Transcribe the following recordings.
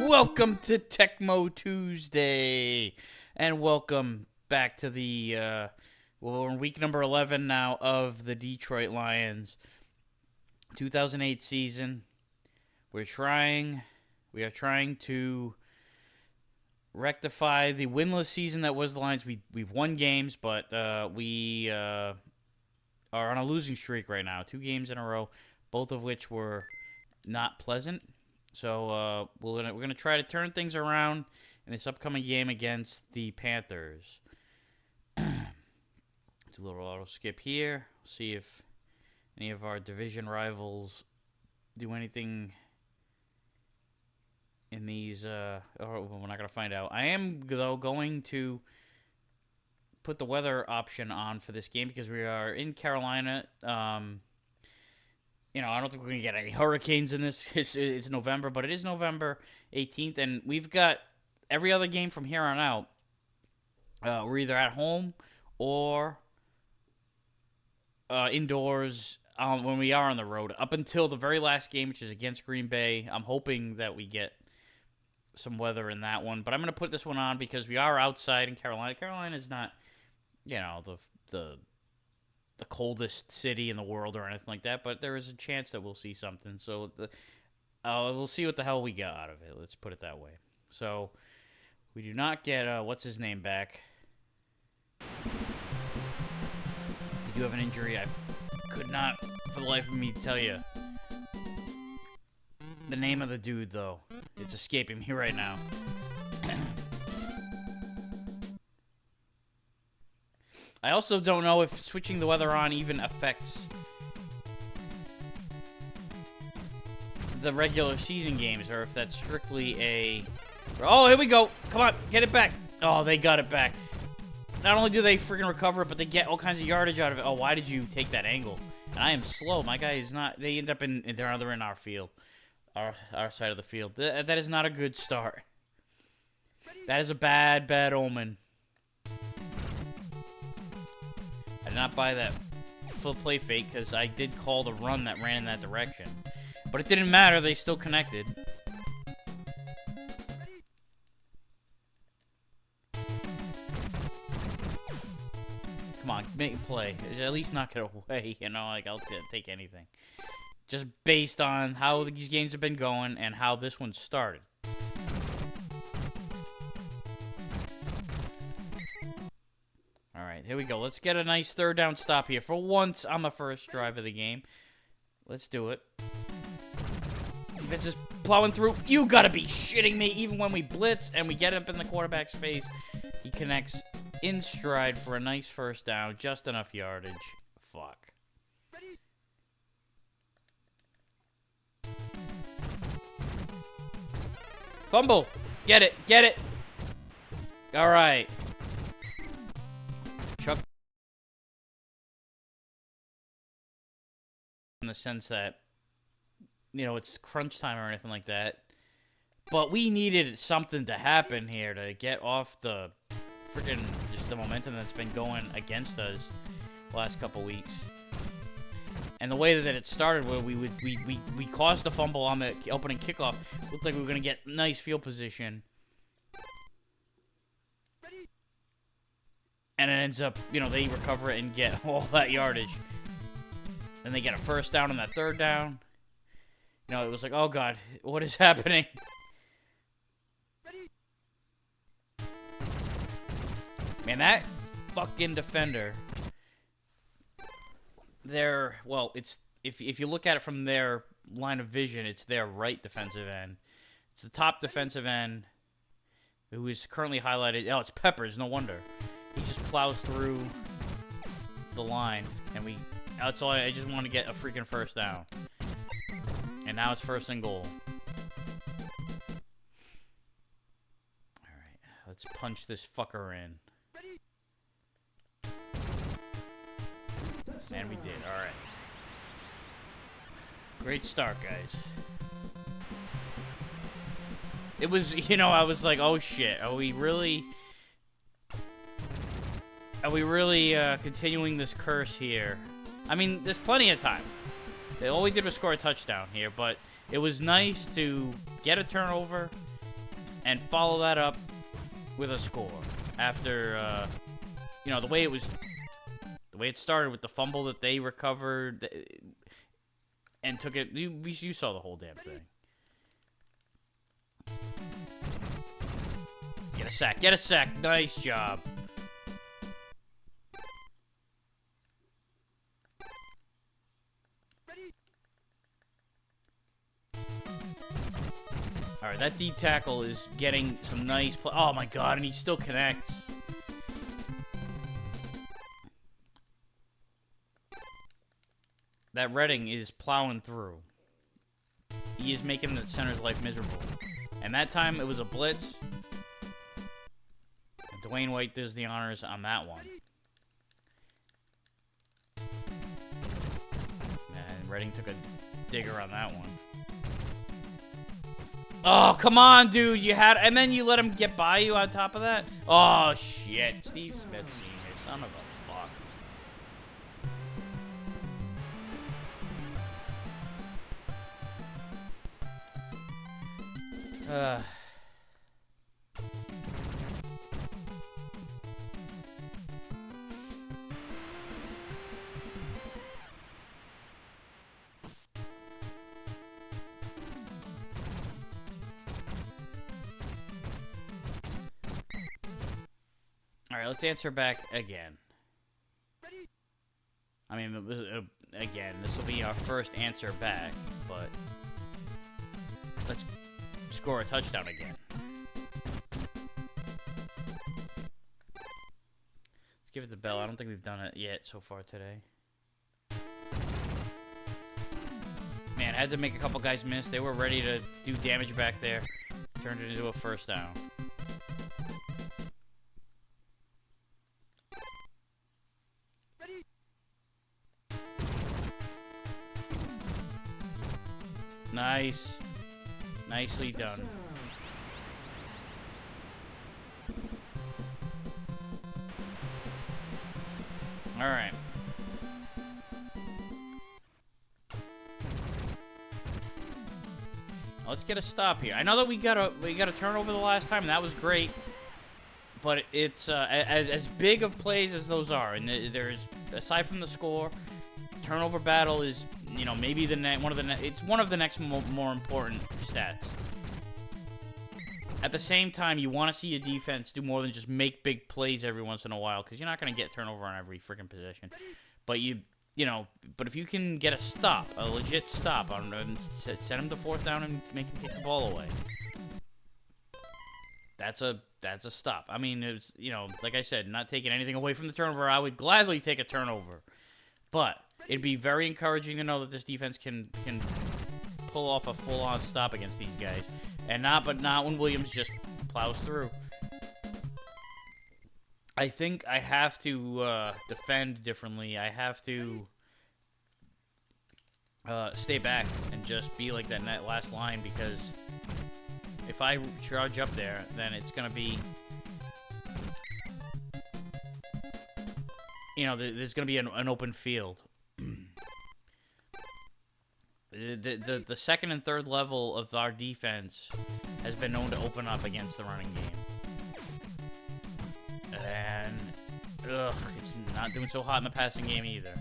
Welcome to Tecmo Tuesday, and welcome back to the, well, we're in week number 11 now of the Detroit Lions 2008 season. We are trying to rectify the winless season that was the Lions. We've won games, but we are on a losing streak right now. 2 games in a row, both of which were not pleasant. So we're gonna try to turn things around in this upcoming game against the Panthers. Do a little auto skip here. See if any of our division rivals do anything in these. We're not gonna find out. I am though going to put the weather option on for this game because we are in Carolina. You know, I don't think we're going to get any hurricanes in this. It's November, but it is November 18th, and we've got every other game from here on out. We're either at home or indoors when we are on the road. Up until the very last game, which is against Green Bay, I'm hoping that we get some weather in that one. But I'm going to put this one on because we are outside in Carolina. Carolina is not, you know, the coldest city in the world or anything like that, but there is a chance that we'll see something. So we'll see what the hell we got out of it. Let's put it that way. So we do not get what's his name back. We do have an injury. I could not, for the life of me, tell you the name of the dude, though. It's escaping me right now. I also don't know if switching the weather on even affects the regular season games, or if that's strictly a... Oh, here we go. Come on, get it back. Oh, they got it back. Not only do they freaking recover it, but they get all kinds of yardage out of it. Oh, why did you take that angle? And I am slow. My guy is not... They end up in... They're in our field. Our side of the field. That is not a good start. That is a bad, bad omen. I did not buy that full play fake because I did call the run that ran in that direction. But it didn't matter. They still connected. Come on, make a play. At least knock it away. You know, like, I'll take anything. Just based on how these games have been going and how this one started. All right, here we go. Let's get a nice third down stop here. For once on the first drive of the game. Let's do it. Defense is plowing through. You gotta be shitting me. Even when we blitz and we get up in the quarterback's face, he connects in stride for a nice first down. Just enough yardage. Fuck. Fumble. Get it. Get it. All right. Chuck. In the sense that, you know, it's crunch time or anything like that. But we needed something to happen here to get off the freaking, just the momentum that's been going against us the last couple weeks. And the way that it started, where we caused the fumble on the opening kickoff, looked like we were going to get nice field position. And it ends up, you know, they recover it and get all that yardage. Then they get a first down on that third down. You know, it was like, oh, God, what is happening? Man, that fucking defender... well, it's if you look at it from their line of vision, it's their right defensive end. It's the top defensive end who is currently highlighted. Oh, it's Peppers, no wonder. He just plows through the line, and that's all. I just want to get a freaking first down. And now it's first and goal. All right, let's punch this fucker in. And we did. All right. Great start, guys. It was, you know, I was like, oh shit, are we really continuing this curse here? I mean, there's plenty of time. All we did was score a touchdown here, but it was nice to get a turnover and follow that up with a score. After, you know, the way it started with the fumble that they recovered and took it. You saw the whole damn thing. Get a sack. Get a sack. Nice job. All right, that D tackle is getting some nice play. Oh my god, and he still connects. That Redding is plowing through. He is making the center's life miserable. And that time, it was a blitz. And Dwayne White does the honors on that one. And Redding took a digger on that one. Oh, come on, dude. You had... And then you let him get by you on top of that? Oh, shit. Steve Smith Sr., son of a fuck. Alright, let's answer back again. I mean, again, this will be our first answer back, but let's score a touchdown again. Let's give it the bell. I don't think we've done it yet so far today. Man, I had to make a couple guys miss. They were ready to do damage back there. Turned it into a first down. Nice. Nicely done. All right. Let's get a stop here. I know that we got a turnover the last time, and that was great. But it's as big of plays as those are, and there's, aside from the score, turnover battle is, you know, maybe it's one of the next more important stats. At the same time, you want to see your defense do more than just make big plays every once in a while, because you're not going to get turnover on every freaking possession. But but if you can get a stop, a legit stop on them, send them to fourth down and make them kick the ball away. That's a stop. I mean, it's, you know, like I said, not taking anything away from the turnover. I would gladly take a turnover, but it'd be very encouraging to know that this defense can pull off a full-on stop against these guys, and not when Williams just plows through. I think I have to defend differently. I have to stay back and just be like that last line, because if I charge up there, then it's going to be, you know, there's going to be an open field. The second and third level of our defense has been known to open up against the running game. And, it's not doing so hot in the passing game either.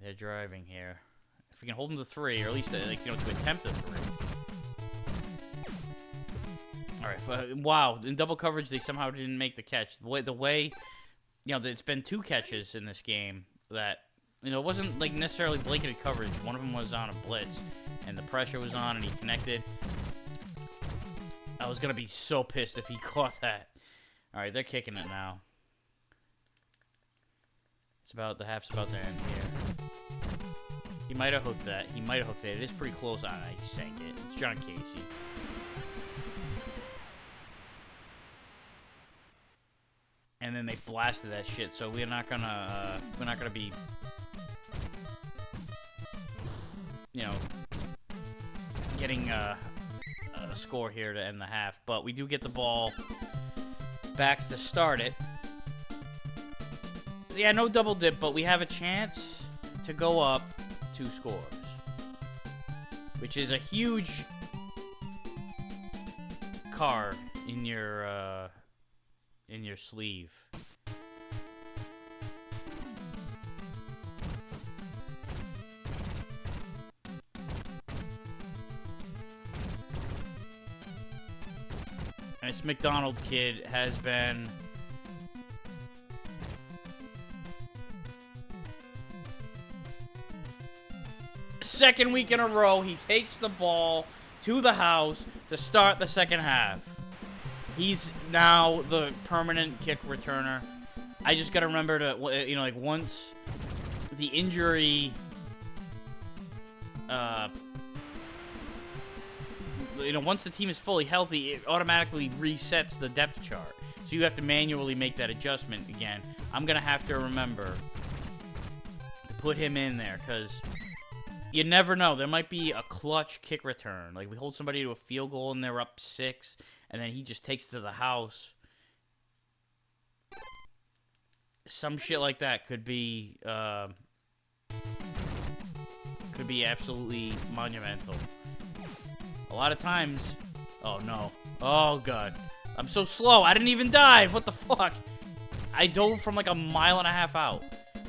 They're driving here. If we can hold them to 3, or at least, to attempt a 3. Alright, wow, in double coverage, they somehow didn't make the catch. The way, you know, it's been 2 catches in this game that, you know, it wasn't, like, necessarily blanketed coverage. One of them was on a blitz, and the pressure was on, and he connected. I was going to be so pissed if he caught that. Alright, they're kicking it now. The half's about to end here. He might have hooked that. He might have hooked it. It is pretty close on it. He sank it. It's John Casey. And then they blasted that shit, so we're not gonna be, you know, getting a score here to end the half. But we do get the ball back to start it. Yeah, no double dip, but we have a chance to go up 2 scores. which is a huge card in your sleeve. And this McDonald kid has been second week in a row. He takes the ball to the house to start the second half. He's now the permanent kick returner. I just gotta remember to, you know, like once the injury, you know, once the team is fully healthy, it automatically resets the depth chart. So you have to manually make that adjustment again. I'm gonna have to remember to put him in there because you never know. There might be a clutch kick return. Like we hold somebody to a field goal and they're up 6, and then he just takes it to the house. Some shit like that could be absolutely monumental. A lot of times, oh no, oh god, I'm so slow. I didn't even dive. What the fuck? I dove from like a mile and a half out.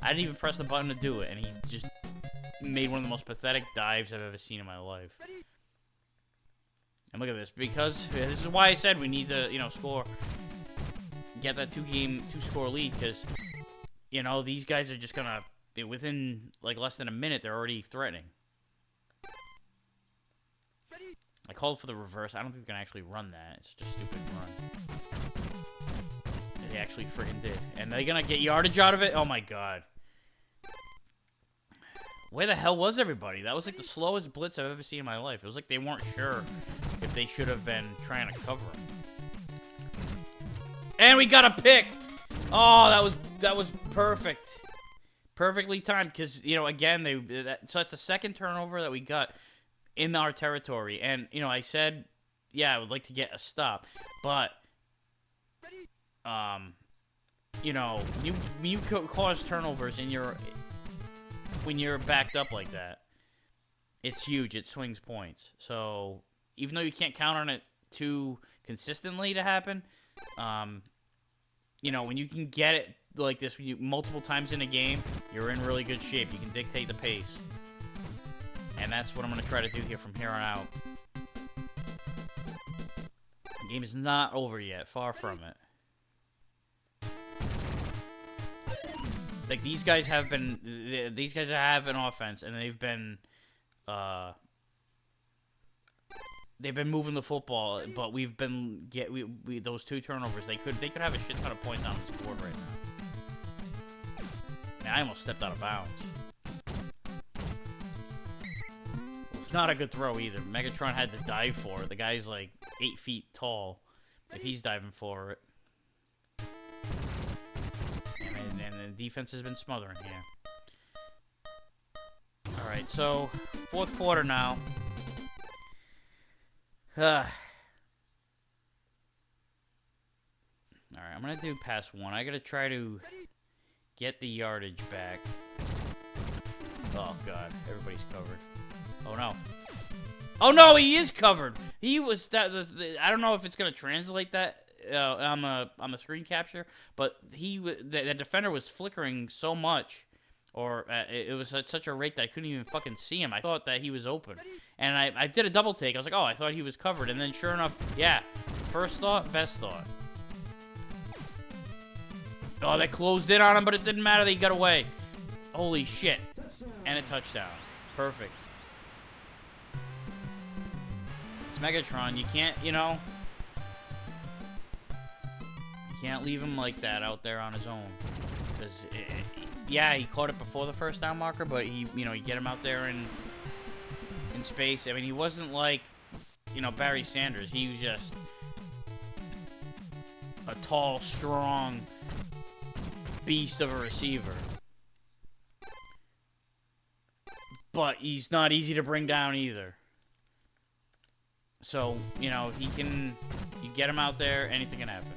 I didn't even press the button to do it, and he just made one of the most pathetic dives I've ever seen in my life. And look at this, because this is why I said we need to, you know, get that two-score lead, because, you know, these guys are just gonna, within like less than a minute, they're already threatening. I called for the reverse. I don't think they can actually run that. It's just a stupid run. They actually friggin' did. And they're gonna get yardage out of it? Oh my god. Where the hell was everybody? That was like the slowest blitz I've ever seen in my life. It was like they weren't sure if they should have been trying to cover him. And we got a pick! Oh, that was perfect. Perfectly timed, because, you know, again, so it's the second turnover that we got in our territory. And, you know, I said, yeah, I would like to get a stop. But, you know, you cause turnovers in when you're backed up like that, it's huge. It swings points. So, even though you can't count on it too consistently to happen, you know, when you can get it like this multiple times in a game, you're in really good shape. You can dictate the pace. And that's what I'm going to try to do here from here on out. The game is not over yet. Far from it. Like, these guys have an offense, and they've been moving the football, but we've been those 2 turnovers. They could have a shit ton of points on this board right now. Man, I almost stepped out of bounds. It's not a good throw either. Megatron had to dive for it. The guy's like 8 feet tall. If he's diving for it. And the defense has been smothering here. Alright, so 4th quarter now. Alright, I'm going to do pass 1. I got to try to get the yardage back. Oh, God. Everybody's covered. Oh, no. Oh, no, he is covered. He was... I don't know if it's going to translate that on the screen capture, but the defender was flickering so much, or it was at such a rate that I couldn't even fucking see him. I thought that he was open. And I did a double take. I was like, oh, I thought he was covered. And then sure enough, yeah. First thought, best thought. Oh, they closed in on him, but it didn't matter. They got away. Holy shit. And a touchdown. Perfect. It's Megatron. You can't, you know... You can't leave him like that out there on his own. Because, yeah, he caught it before the first down marker, but you get him out there in space. I mean, he wasn't like, Barry Sanders. He was just a tall, strong beast of a receiver. But he's not easy to bring down either. So, you get him out there, anything can happen.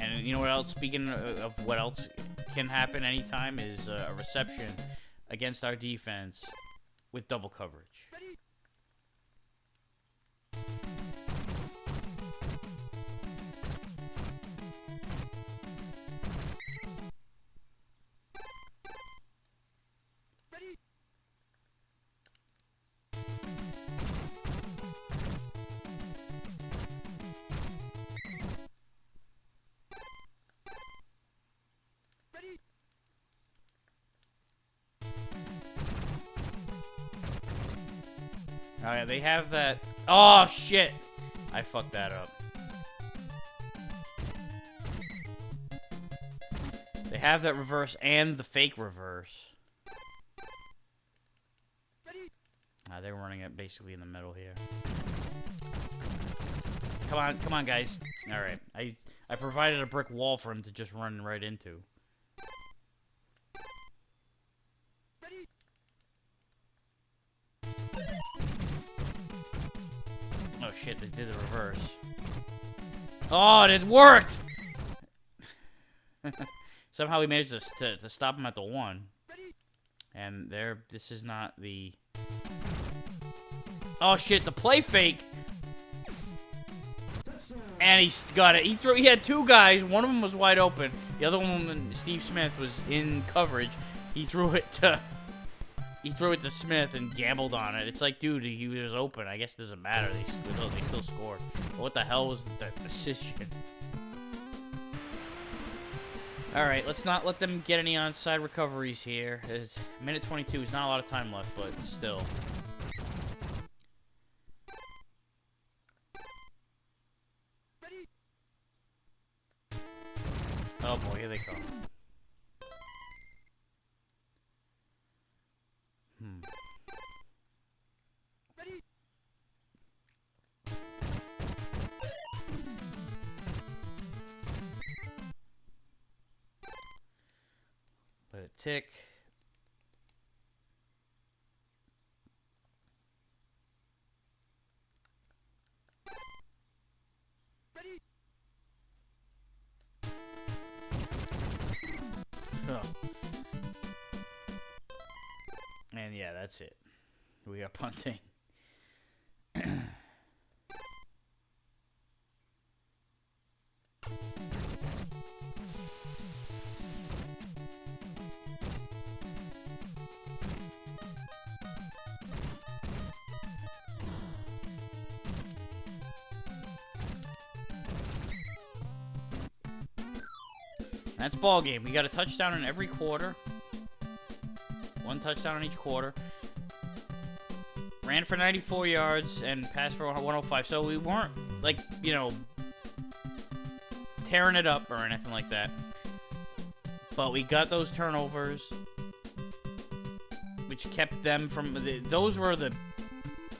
And you know what else, speaking of what else can happen anytime, is a reception against our defense with double coverage. Oh, yeah, they have that. Oh, shit. I fucked that up. They have that reverse and the fake reverse. They were running it basically in the middle here. Come on, guys. All right. I provided a brick wall for him to just run right into. Oh shit, they did the reverse. Oh, it worked! Somehow we managed to stop him at the 1. And this is not the... Oh shit, the play fake! And he got it. He had 2 guys, one of them was wide open. The other one, Steve Smith, was in coverage. He threw it to Smith and gambled on it. It's like, dude, he was open. I guess it doesn't matter. They still scored. But what the hell was that decision? All right, let's not let them get any onside recoveries here. It's minute 22. There's not a lot of time left, but still. Oh boy, here they come. Let it tick. Oh. And yeah, that's it. We are punting. That's ball game. We got a touchdown in every quarter. 1 touchdown in each quarter. Ran for 94 yards and passed for 105. So we weren't, like, you know, tearing it up or anything like that. But we got those turnovers, which kept them from... Those were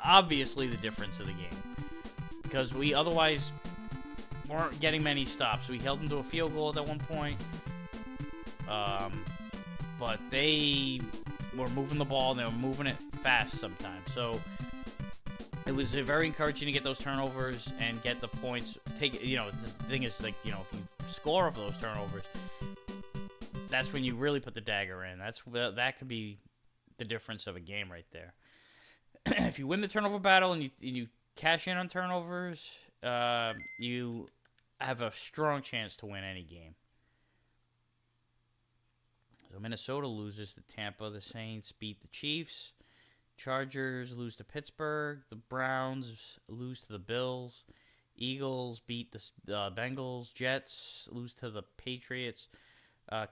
obviously the difference of the game. Because we otherwise weren't getting many stops. We held them to a field goal at one point. But they were moving the ball, and they were moving it fast sometimes. So it was very encouraging to get those turnovers and get the points. You know, the thing is, like, you know, if you score off those turnovers, that's when you really put the dagger in. That could be the difference of a game right there. If you win the turnover battle and you cash in on turnovers, you have a strong chance to win any game. So Minnesota loses to Tampa. The Saints beat the Chiefs. Chargers lose to Pittsburgh. The Browns lose to the Bills. Eagles beat the Bengals. Jets lose to the Patriots.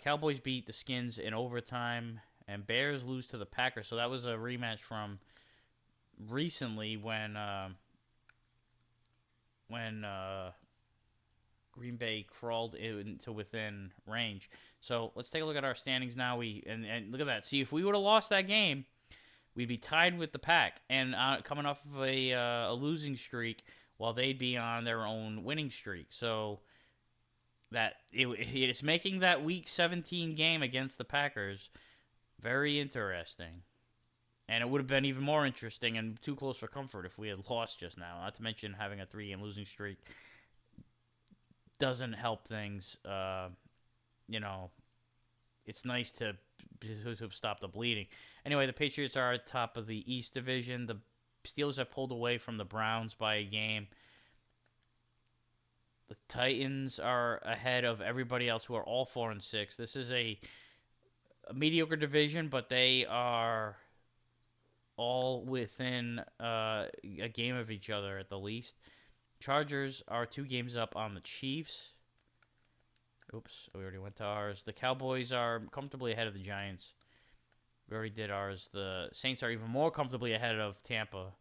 Cowboys beat the Skins in overtime. And Bears lose to the Packers. So that was a rematch from recently when Green Bay crawled into within range. So let's take a look at our standings now. And look at that. See, if we would have lost that game, we'd be tied with the Pack and coming off of a losing streak, while they'd be on their own winning streak. So that it's making that Week 17 game against the Packers very interesting. And it would have been even more interesting and too close for comfort if we had lost just now. Not to mention having a 3-game losing streak doesn't help things. You know, it's nice to stop the bleeding. Anyway, the Patriots are at top of the East Division. The Steelers have pulled away from the Browns by a game. The Titans are ahead of everybody else, who are all 4-6. This is a mediocre division, but they are all within a game of each other at the least. Chargers are 2 games up on the Chiefs. Oops, we already went to ours. The Cowboys are comfortably ahead of the Giants. We already did ours. The Saints are even more comfortably ahead of Tampa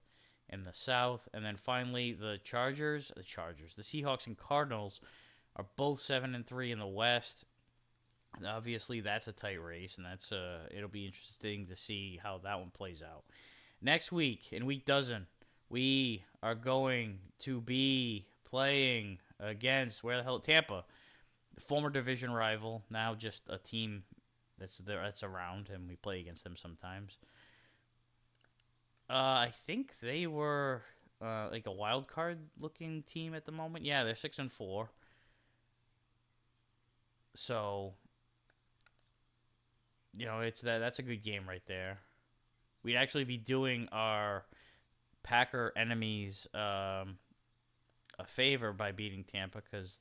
in the South. And then finally, the Seahawks and Cardinals are both 7-3 in the West. And obviously, that's a tight race, and it'll be interesting to see how that one plays out. Next week, in week dozen, we are going to be playing against Tampa, the former division rival, now just a team that's around, and we play against them sometimes. I think they were like a wild card looking team at the moment. Yeah, they're 6-4. So, that's a good game right there. We'd actually be doing our Packer enemies a favor by beating Tampa, because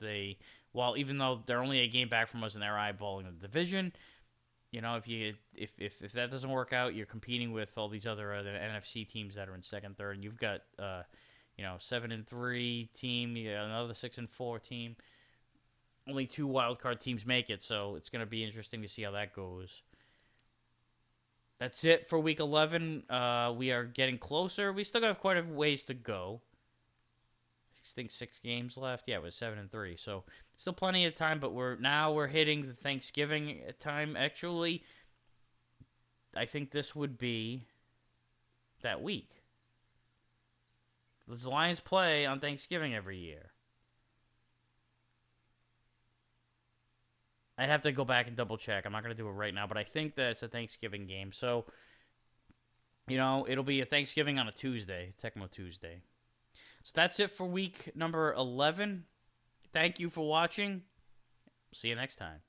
even though they're only a game back from us and they're eyeballing the division, if that doesn't work out, you're competing with all these other NFC teams that are in second, third, and you've got 7-3 team, another 6-4 team. Only 2 wild card teams make it, so it's going to be interesting to see how that goes. That's it for week 11. We are getting closer. We still got quite a ways to go. I think 6 games left. Yeah, it was 7-3. So still plenty of time, but we're hitting the Thanksgiving time. Actually, I think this would be that week. The Lions play on Thanksgiving every year. I'd have to go back and double check. I'm not going to do it right now, but I think that it's a Thanksgiving game. So, it'll be a Thanksgiving on a Tuesday, Tecmo Tuesday. So that's it for week number 11. Thank you for watching. See you next time.